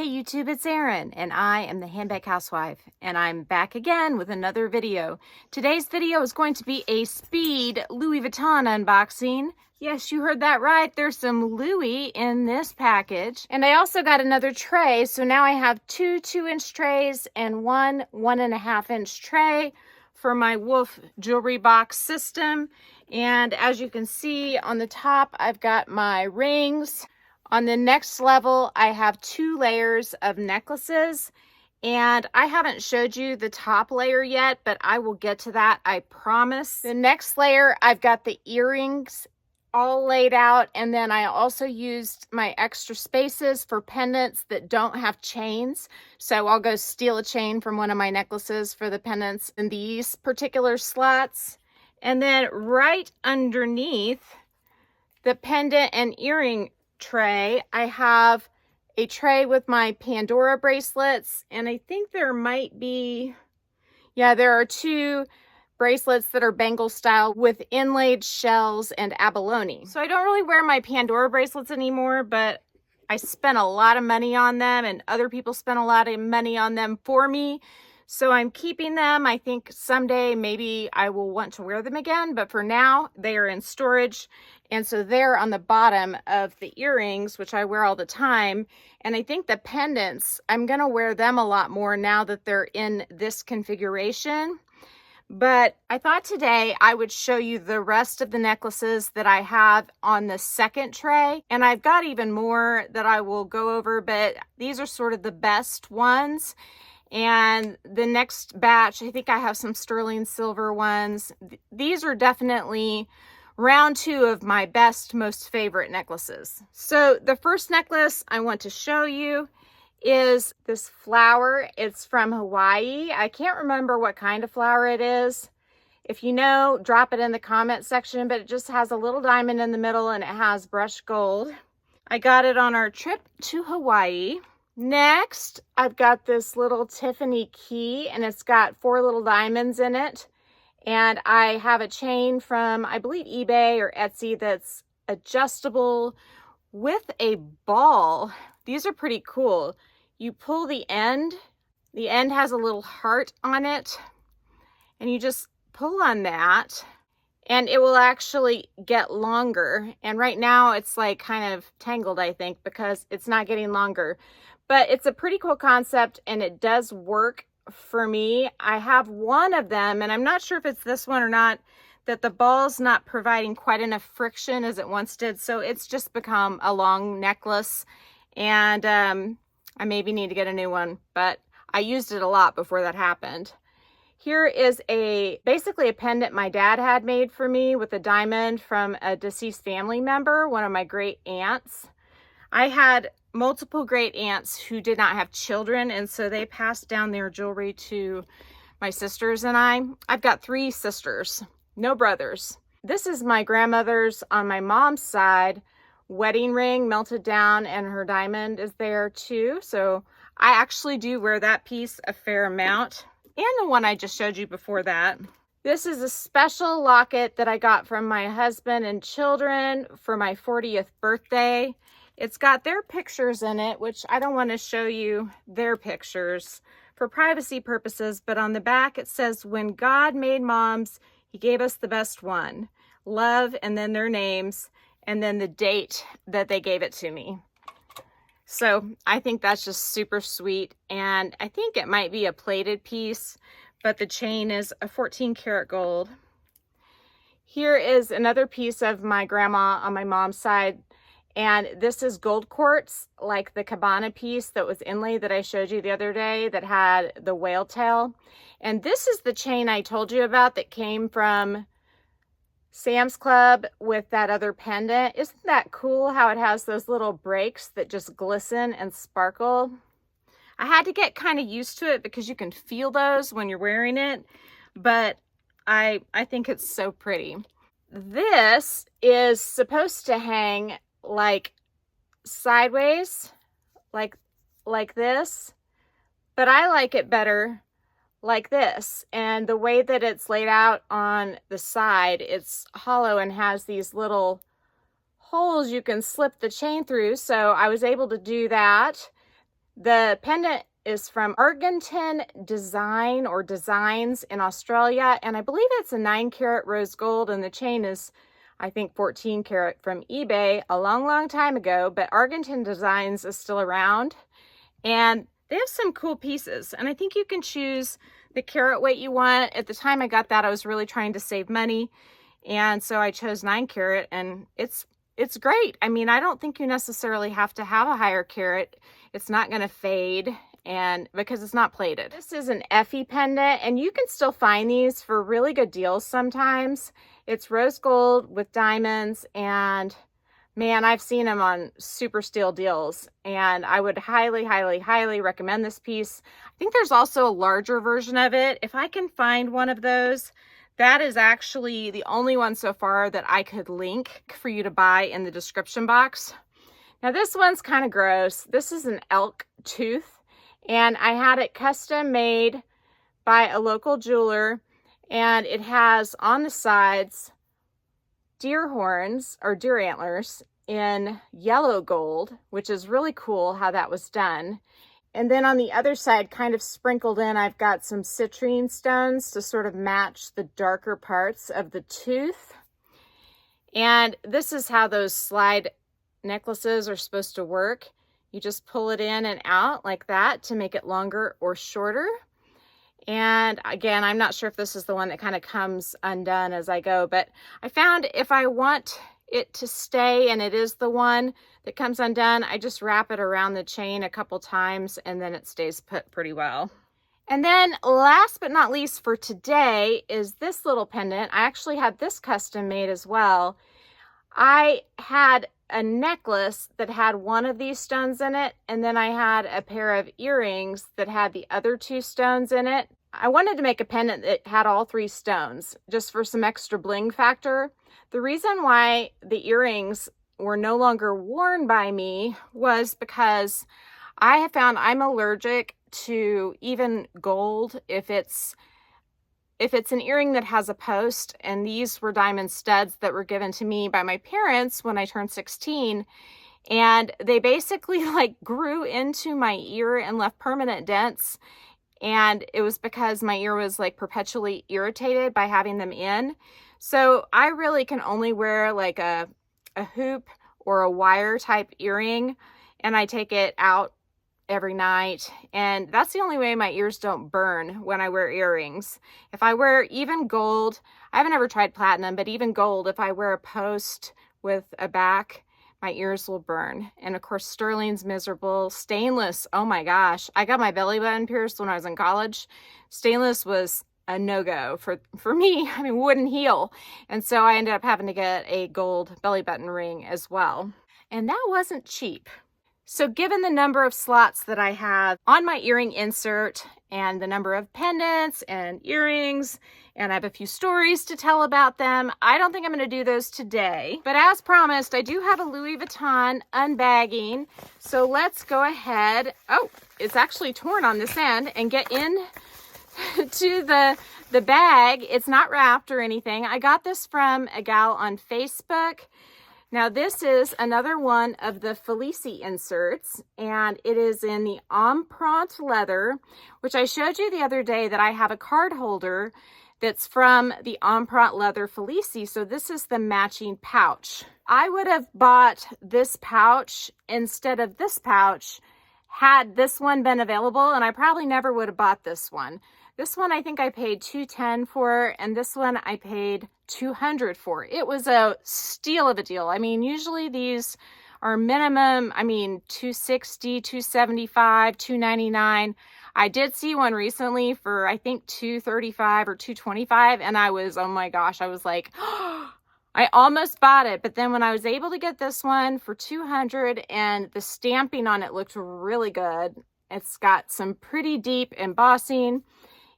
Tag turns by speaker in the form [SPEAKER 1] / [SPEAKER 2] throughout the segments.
[SPEAKER 1] Hey YouTube, it's Erin, and I am the Handbag Housewife, and I'm back again with another video. Today's video is going to be a speed Louis Vuitton unboxing. Yes, you heard that right. There's some Louis in this package. And I also got another tray, so now I have two 2-inch trays and one 1.5-inch tray for my Wolf jewelry box system. And as you can see on the top, I've got my rings. On the next level, I have 2 layers of necklaces, and I haven't showed you the top layer yet, but I will get to that, I promise. The next layer, I've got the earrings all laid out, and then I also used my extra spaces for pendants that don't have chains. So I'll go steal a chain from one of my necklaces for the pendants in these particular slots. And then right underneath the pendant and earring tray, I have a tray with my Pandora bracelets, and I think there might be, there are 2 bracelets that are bangle style with inlaid shells and abalone. So I don't really wear my Pandora bracelets anymore, but I spent a lot of money on them, and other people spent a lot of money on them for me. So I'm keeping them. I think someday maybe I will want to wear them again, but for now they are in storage. And so they're on the bottom of the earrings, which I wear all the time. And I think the pendants, I'm going to wear them a lot more now that they're in this configuration. But I thought today I would show you the rest of the necklaces that I have on the second tray. And I've got even more that I will go over, but these are sort of the best ones. And the next batch, I think I have some sterling silver ones. These are definitely round 2 of my best, most favorite necklaces. So the first necklace I want to show you is this flower. It's from Hawaii. I can't remember what kind of flower it is. If you know, drop it in the comment section, but it just has a little diamond in the middle and it has brushed gold. I got it on our trip to Hawaii. Next, I've got this little Tiffany key, and it's got 4 little diamonds in it. And I have a chain from, I believe, eBay or Etsy that's adjustable with a ball. These are pretty cool. You pull the end has a little heart on it, and you just pull on that, and it will actually get longer. And right now it's like kind of tangled, I think, because it's not getting longer. But it's a pretty cool concept, and it does work for me. I have one of them, and I'm not sure if it's this one or not, that the ball's not providing quite enough friction as it once did. So it's just become a long necklace, and I maybe need to get a new one, but I used it a lot before that happened. Here is basically a pendant my dad had made for me with a diamond from a deceased family member, one of my great aunts. I had multiple great aunts who did not have children, and so they passed down their jewelry to my sisters and I. I've got 3 sisters, no brothers. This is my grandmother's on my mom's side wedding ring melted down, and her diamond is there too. So I actually do wear that piece a fair amount, and the one I just showed you before that. This is a special locket that I got from my husband and children for my 40th birthday. It's got their pictures in it, which I don't want to show you their pictures for privacy purposes, but on the back it says, "When God made moms, he gave us the best one. Love," and then their names, and then the date that they gave it to me. So I think that's just super sweet, and I think it might be a plated piece, but the chain is a 14-karat gold. Here is another piece of my grandma on my mom's side. And this is gold quartz, like the cabana piece that was inlaid that I showed you the other day that had the whale tail. And this is the chain I told you about that came from Sam's Club with that other pendant. Isn't that cool how it has those little breaks that just glisten and sparkle? I had to get kind of used to it because you can feel those when you're wearing it, but I think it's so pretty. This is supposed to hang like sideways, like this, but I like it better like this. And the way that it's laid out on the side, it's hollow and has these little holes you can slip the chain through. So I was able to do that. The pendant is from Argentine Design or Designs in Australia, and I believe it's a 9-carat rose gold, and the chain is, I think, 14 karat from eBay a long time ago, but Argentine Designs is still around, and they have some cool pieces, and I think you can choose the carat weight you want. At the time I got that, I was really trying to save money, and so I chose 9 carat, and it's great. I mean, I don't think you necessarily have to have a higher carat. It's not going to fade, and because it's not plated. This is an Effy pendant, and you can still find these for really good deals sometimes. It's rose gold with diamonds, and man, I've seen them on super steal deals, and I would highly recommend this piece. I think there's also a larger version of it. If I can find one of those, that is actually the only one so far that I could link for you to buy in the description box. Now this one's kind of gross. This is an elk tooth, and I had it custom made by a local jeweler, and it has on the sides deer horns or deer antlers in yellow gold, which is really cool how that was done. And then on the other side, kind of sprinkled in, I've got some citrine stones to sort of match the darker parts of the tooth. And this is how those slide necklaces are supposed to work. You just pull it in and out like that to make it longer or shorter. And again, I'm not sure if this is the one that kind of comes undone as I go, but I found if I want it to stay, and it is the one that comes undone, I just wrap it around the chain a couple times and then it stays put pretty well. And then last but not least for today is this little pendant. I actually had this custom made as well. I had a necklace that had one of these stones in it, and then I had a pair of earrings that had the other 2 stones in it. I wanted to make a pendant that had all 3 stones just for some extra bling factor. The reason why the earrings were no longer worn by me was because I have found I'm allergic to even gold if it's an earring that has a post, and these were diamond studs that were given to me by my parents when I turned 16, and they basically like grew into my ear and left permanent dents, and it was because my ear was like perpetually irritated by having them in. So I really can only wear like a hoop or a wire type earring, and I take it out every night, and that's the only way my ears don't burn when I wear earrings. If I wear even gold, I haven't ever tried platinum, but even gold, if I wear a post with a back, my ears will burn. And of course, sterling's miserable. Stainless, oh my gosh, I got my belly button pierced when I was in college. Stainless was a no-go for me. I mean, wouldn't heal, and so I ended up having to get a gold belly button ring as well, and that wasn't cheap. So given the number of slots that I have on my earring insert and the number of pendants and earrings, and I have a few stories to tell about them, I don't think I'm going to do those today. But as promised, I do have a Louis Vuitton unbagging. So let's go ahead. Oh, it's actually torn on this end, and get in to the bag. It's not wrapped or anything. I got this from a gal on Facebook. Now this is another one of the Felici inserts, and it is in the empreinte leather, which I showed you the other day that I have a card holder that's from the empreinte leather Felici. So this is the matching pouch. I would have bought this pouch instead of this pouch had this one been available, and I probably never would have bought this one. This one I think I paid $210 for, and this one I paid $200 for. It was a steal of a deal. I mean, usually these are minimum, I mean, $260, $275, $299. I did see one recently for I think $235 or $225, and I was, oh my gosh, I was like, oh, I almost bought it. But then when I was able to get this one for $200, and the stamping on it looked really good. It's got some pretty deep embossing,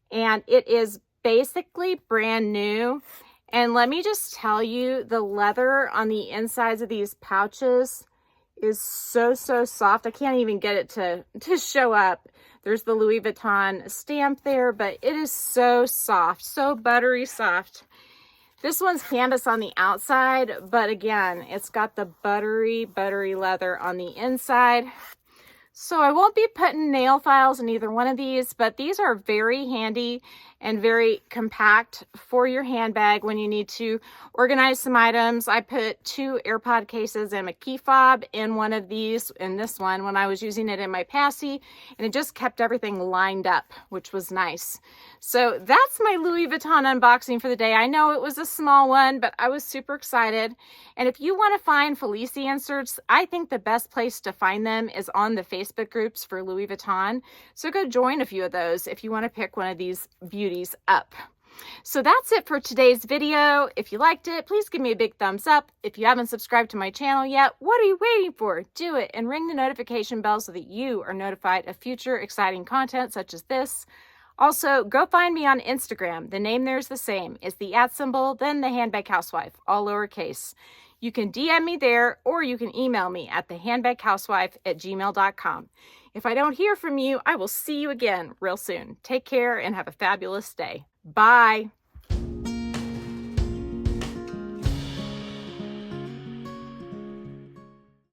[SPEAKER 1] and it is basically brand new. And let me just tell you, the leather on the insides of these pouches is so soft. I can't even get it to show up. There's the Louis Vuitton stamp there, but it is so soft, so buttery soft. This one's canvas on the outside, but again, it's got the buttery leather on the inside. So I won't be putting nail files in either one of these, but these are very handy and very compact for your handbag when you need to organize some items. I put 2 AirPod cases and a key fob in one of these, in this one, when I was using it in my Passy, and it just kept everything lined up, which was nice. So that's my Louis Vuitton unboxing for the day. I know it was a small one, but I was super excited. And if you want to find Felici inserts, I think the best place to find them is on the Facebook groups for Louis Vuitton. So go join a few of those if you want to pick one of these beauties up. So that's it for today's video. If you liked it, please give me a big thumbs up. If you haven't subscribed to my channel yet, what are you waiting for? Do it and ring the notification bell so that you are notified of future exciting content such as this. Also, go find me on Instagram. The name there is the same. It's the @ then the Handbag Housewife, all lowercase. You can DM me there, or you can email me at thehandbaghousewife@gmail.com. If I don't hear from you, I will see you again real soon. Take care and have a fabulous day. Bye.